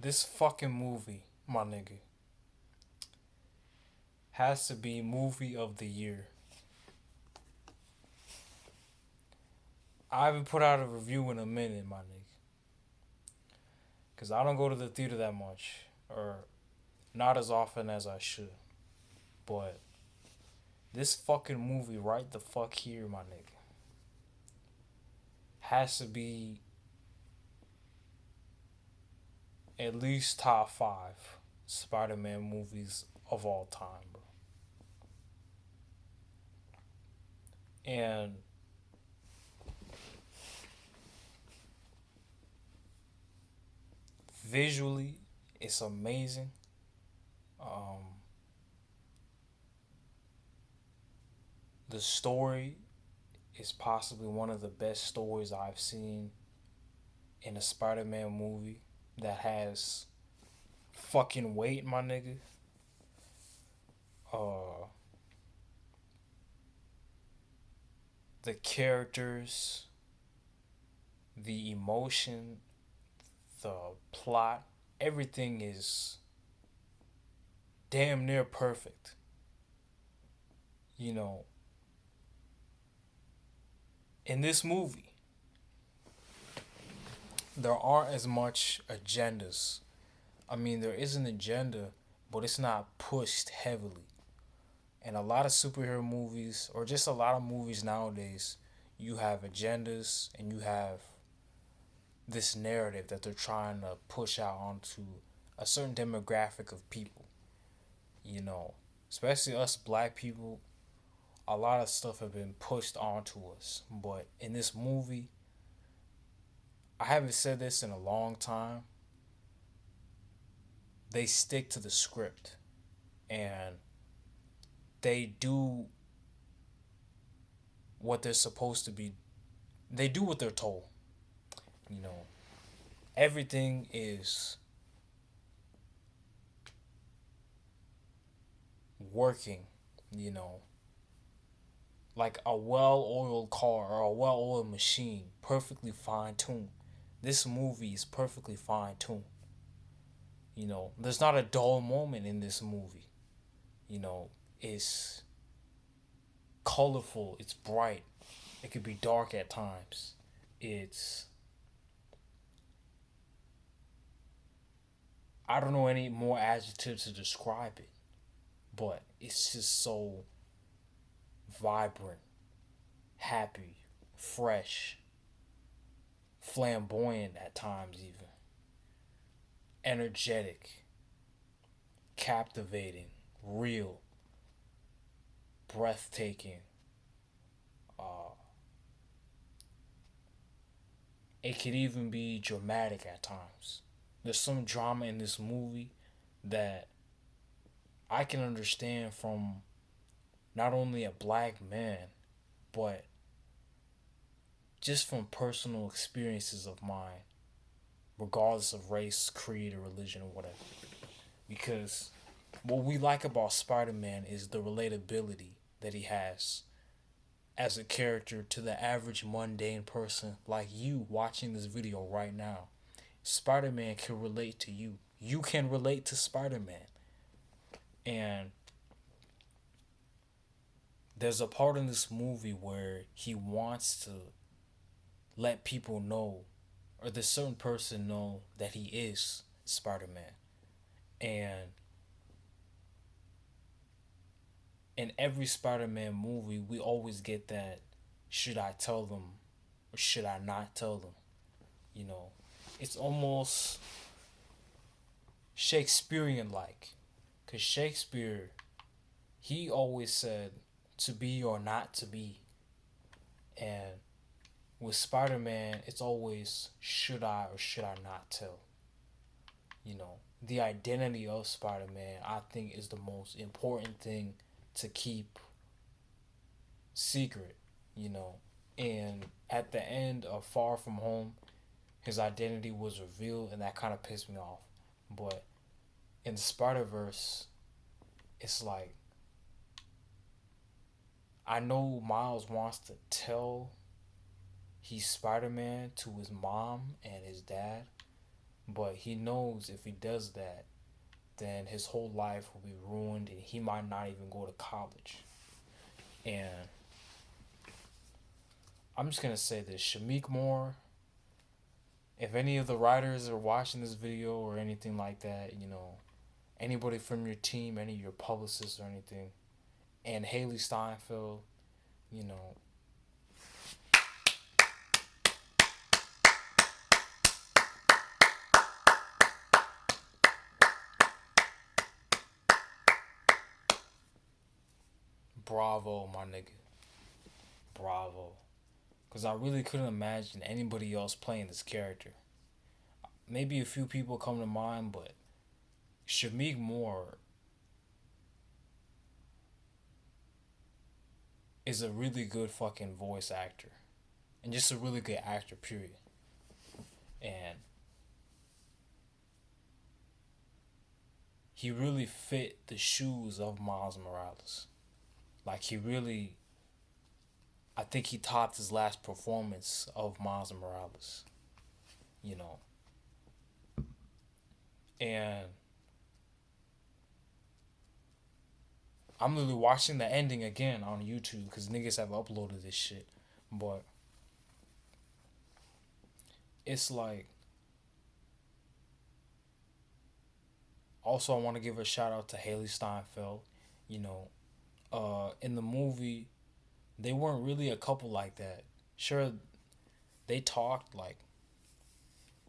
This fucking movie, my nigga, has to be movie of the year. I haven't put out a review in a minute, my nigga. Because I don't go to the theater that much. Or not as often as I should. But this fucking movie right the fuck here, my nigga, has to be at least top five Spider-Man movies of all time, bro. And visually, it's amazing. Um, the story is possibly one of the best stories I've seen in a Spider-Man movie that has fucking weight, my nigga. Uh, the characters, the emotion, the plot, everything is damn near perfect. You know, in this movie, there aren't as much agendas. I mean, there is an agenda, but it's not pushed heavily. And a lot of superhero movies, or just a lot of movies nowadays, you have agendas and you have this narrative that they're trying to push out onto a certain demographic of people. You know, especially us black people, a lot of stuff have been pushed onto us. But in this movie, I haven't said this in a long time. They stick to the script and they do what they're supposed to be. They do what they're told. You know, everything is working, you know, like a well oiled car or a well oiled machine, perfectly fine tuned. This movie is perfectly fine tuned. You know, there's not a dull moment in this movie. You know, it's colorful, it's bright, it could be dark at times. It's, I don't know any more adjectives to describe it, but it's just so vibrant, happy, fresh, flamboyant at times, even energetic, captivating, real, breathtaking. Uh, it could even be dramatic at times. There's some drama in this movie that I can understand from not only a black man, but just from personal experiences of mine, regardless of race, creed, or religion, or whatever. Because what we like about Spider Man is the relatability that he has as a character to the average mundane person like you watching this video right now. Spider Man can relate to you. You can relate to Spider Man. And there's a part in this movie where he wants to let people know, or this certain person know, that he is Spider Man. And in every Spider Man movie, we always get that should I tell them or should I not tell them? You know, it's almost Shakespearean like. Because Shakespeare, he always said to be or not to be. And with Spider Man, it's always should I or should I not tell? You know, the identity of Spider Man, I think, is the most important thing to keep secret, you know. And at the end of Far From Home, his identity was revealed, and that kind of pissed me off. But in Spider Verse, it's like I know Miles wants to tell he's Spider Man to his mom and his dad, But he knows if he does that, then his whole life will be ruined and he might not even go to college. And I'm just gonna say this, Shamik Moore, if any of the writers are watching this video or anything like that, anybody from your team, any of your publicists or anything, and Haley Steinfeld, you know, bravo, my nigga. Bravo. Because I really couldn't imagine anybody else playing this character. Maybe a few people come to mind, but Shamik Moore is a really good fucking voice actor. And just a really good actor, period. And he really fit the shoes of Miles Morales. Like, he really. I think he topped his last performance of Miles Morales. You know. And I'm literally watching the ending again on YouTube because niggas have uploaded this shit. But it's like. Also, I want to give a shout out to Haley Steinfeld. You know, in the movie, they weren't really a couple like that. Sure, they talked like,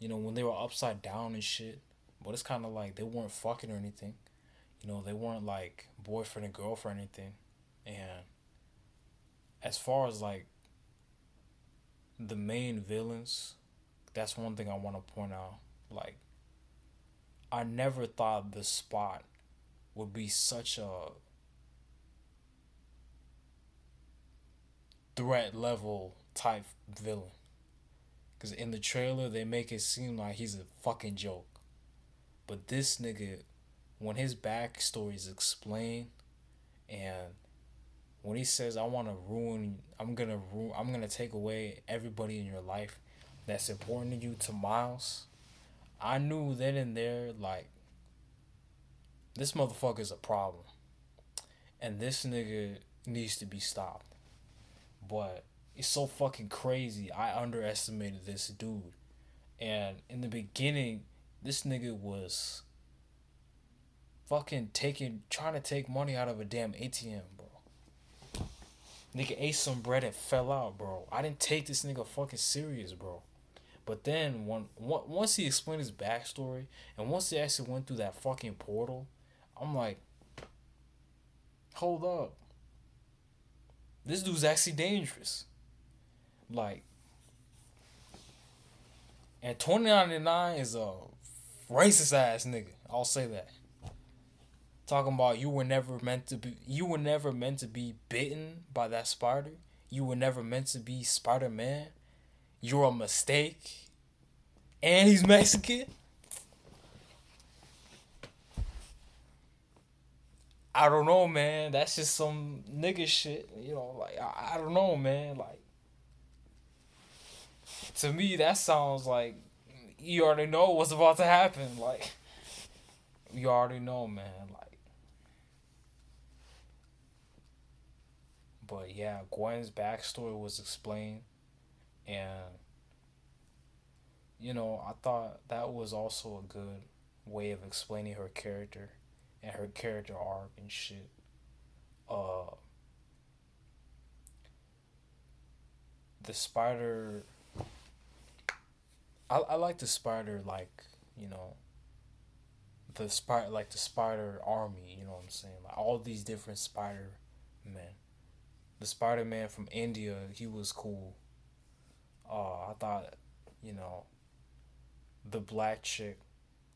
when they were upside down and shit. But it's kind of like they weren't fucking or anything. They weren't like boyfriend and girlfriend or anything. And as far as like the main villains, that's one thing I want to point out. Like, I never thought the Spot would be such a threat level type villain. Because in the trailer, they make it seem like he's a fucking joke. But this nigga, when his backstory is explained, and when he says, "I want to I'm gonna take away everybody in your life that's important to you," to Miles, I knew then and there, like, this motherfucker's a problem, and this nigga needs to be stopped. But it's so fucking crazy. I underestimated this dude, and in the beginning, this nigga was fucking trying to take money out of a damn ATM, bro. Nigga ate some bread and fell out, bro. I didn't take this nigga fucking serious, bro. But then once he explained his backstory and once he actually went through that fucking portal, I'm like, hold up, this dude's actually dangerous. Like, and 2099 is a racist ass nigga. I'll say that. Talking about you were never meant to be bitten by that spider. You were never meant to be Spider-Man. You're a mistake. And he's Mexican. I don't know, man. That's just some nigga shit. Like, I don't know, man. Like, to me, that sounds like you already know what's about to happen. Like, you already know, man. Like, but yeah, Gwen's backstory was explained, and I thought that was also a good way of explaining her character and her character arc and shit. Uh, the spider. I like the spider, like, the spider army. You know what I'm saying? Like, all these different Spider Men. The Spider Man from India, he was cool. I thought, you know, the black chick,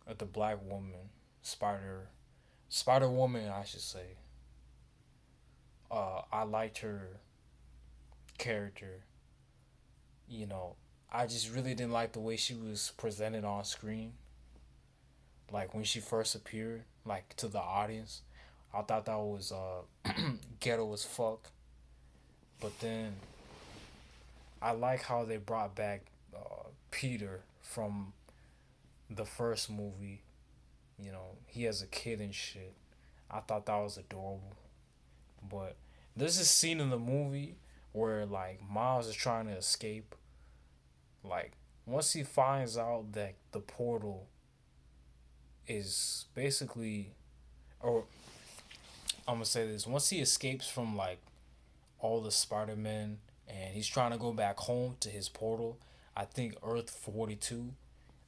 or the black woman, Spider Woman, I should say. I liked her character. You know, I just really didn't like the way she was presented on screen. Like, when she first appeared, like, to the audience, I thought that was ghetto as fuck. But then I like how they brought back Peter from the first movie, he has a kid and shit. I thought that was adorable. But there's this scene in the movie where like Miles is trying to escape. Like once he finds out that the portal is basically, or I'm gonna say this, once he escapes from like all the Spider-Men and he's trying to go back home to his portal, I think Earth 42.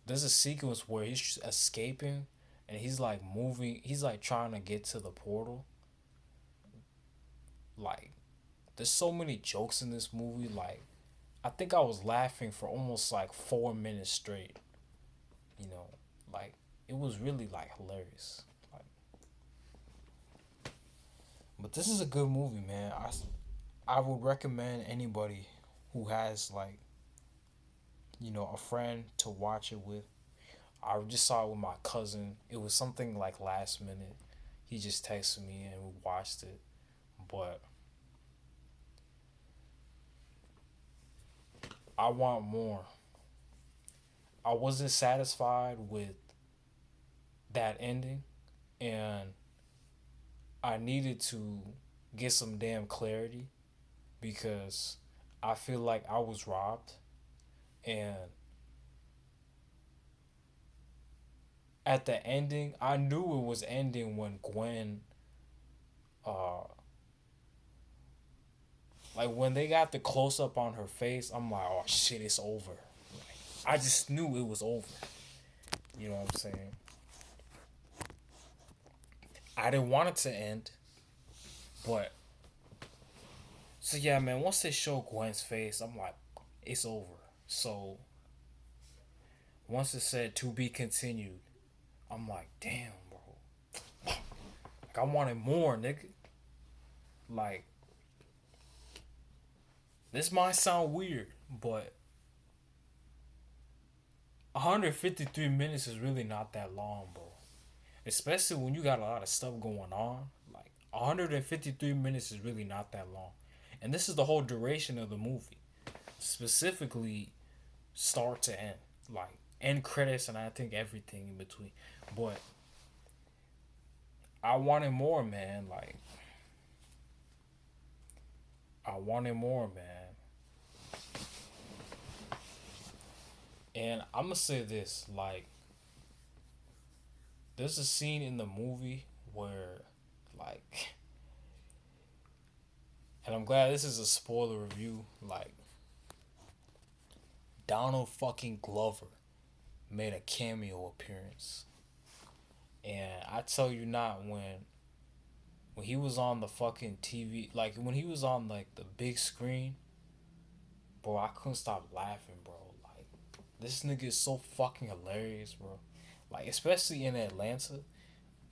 There's a sequence where he's escaping and he's like moving, he's like trying to get to the portal. Like there's so many jokes in this movie. Like I think I was laughing for almost like 4 minutes straight. You know, like it was really like hilarious. Like, but this is a good movie, man. I would recommend anybody who has like a friend to watch it with. I just saw it with my cousin. It was something like last minute. He just texted me and we watched it. But I want more. I wasn't satisfied with that ending, and I needed to get some damn clarity because I feel like I was robbed. And at the ending, I knew it was ending when Gwen, uh, like when they got the close up on her face, I'm like, oh shit, it's over. I just knew it was over. You know what I'm saying? I didn't want it to end, but so yeah, man. Once they show Gwen's face, I'm like, it's over. So once it said to be continued, I'm like, damn, bro. Like I wanted more, nigga. Like this might sound weird, but 153 minutes is really not that long, bro. Especially when you got a lot of stuff going on. Like 153 minutes is really not that long. And this is the whole duration of the movie. Specifically start to end. Like end credits and I think everything in between. But I wanted more, man. Like I wanted more, man. And I'm gonna say this, like there's a scene in the movie where like and I'm glad this is a spoiler review, like Donald fucking Glover made a cameo appearance. And I tell you not, when he was on the fucking TV, like when he was on like the big screen, bro, I couldn't stop laughing, bro. Like this nigga is so fucking hilarious, bro. Like especially in Atlanta,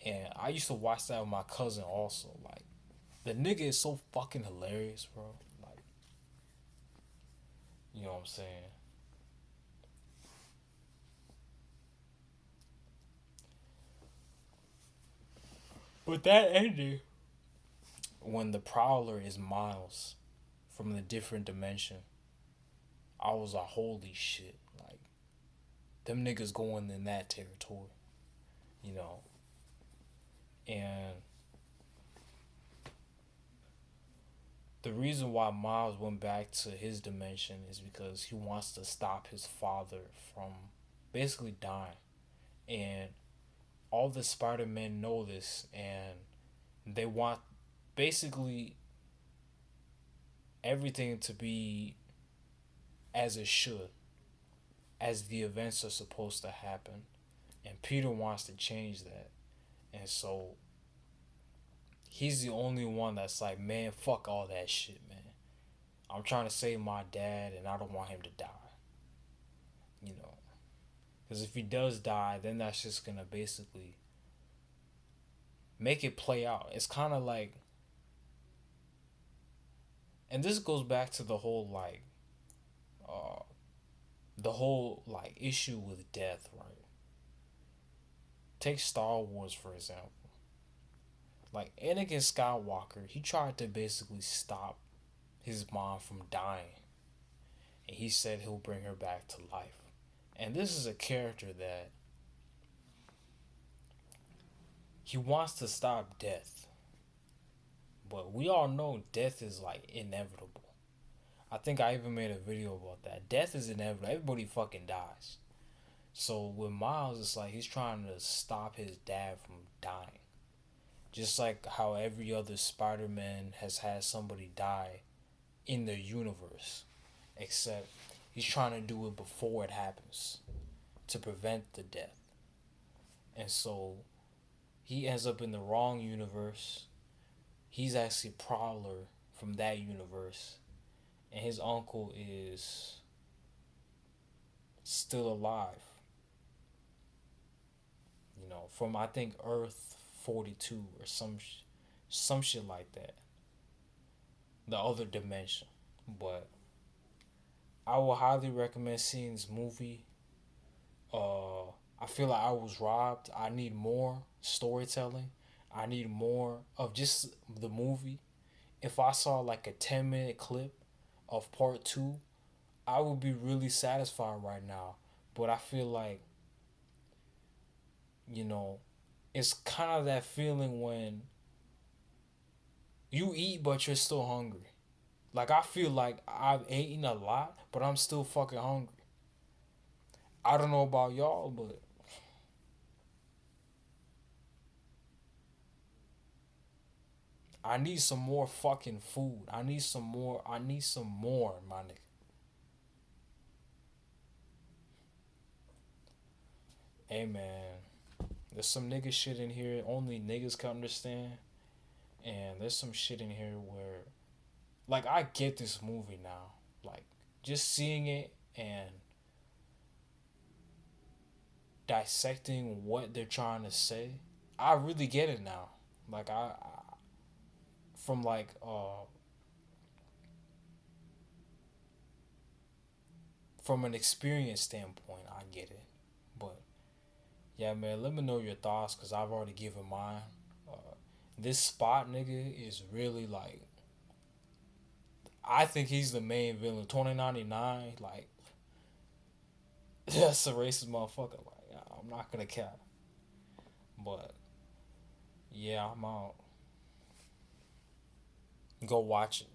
and I used to watch that with my cousin also. Like the nigga is so fucking hilarious, bro. Like you know what I'm saying? But that ending, when the Prowler is Miles from the different dimension, I was like, holy shit! Like them niggas going in that territory, you know. And the reason why Miles went back to his dimension is because he wants to stop his father from basically dying. And all the Spider-Men know this, and they want basically everything to be as it should, as the events are supposed to happen. And Peter wants to change that. And so he's the only one that's like, man, fuck all that shit, man. I'm trying to save my dad and I don't want him to die. You know, because if he does die, then that's just gonna basically make it play out. It's kind of like, and this goes back to uh, the whole like issue with death, right? Take Star Wars for example. Like Anakin Skywalker, he tried to basically stop his mom from dying, and he said he'll bring her back to life. And this is a character that he wants to stop death, but we all know death is like inevitable. I think I even made a video about that. Death is inevitable. Everybody fucking dies. So with Miles, it's like he's trying to stop his dad from dying. Just like how every other Spider-Man has had somebody die in the universe. Except he's trying to do it before it happens to prevent the death. And so he ends up in the wrong universe. He's actually Prowler from that universe. And his uncle is still alive. You know, from I think Earth 42 or some shit like that. The other dimension. But I will highly recommend seeing this movie. I feel like I was robbed. I need more storytelling. I need more of just the movie. If I saw like a 10-minute clip of part two, I would be really satisfied right now. But I feel like, you know, it's kind of that feeling when you eat but you're still hungry. Like I feel like I've eaten a lot, but I'm still fucking hungry. I don't know about y'all, but I need some more fucking food. I need some more. I need some more, my nigga. Hey man, there's some nigga shit in here only niggas can understand, and there's some shit in here where, like, I get this movie now. Like, just seeing it and dissecting what they're trying to say, I really get it now. Like from like from an experience standpoint, I get it. But yeah, man, let me know your thoughts because I've already given mine. Uh, this spot nigga is really like, I think he's the main villain. 2099, like that's a racist motherfucker. Like I'm not gonna cap, but yeah, I'm out. Go watch it.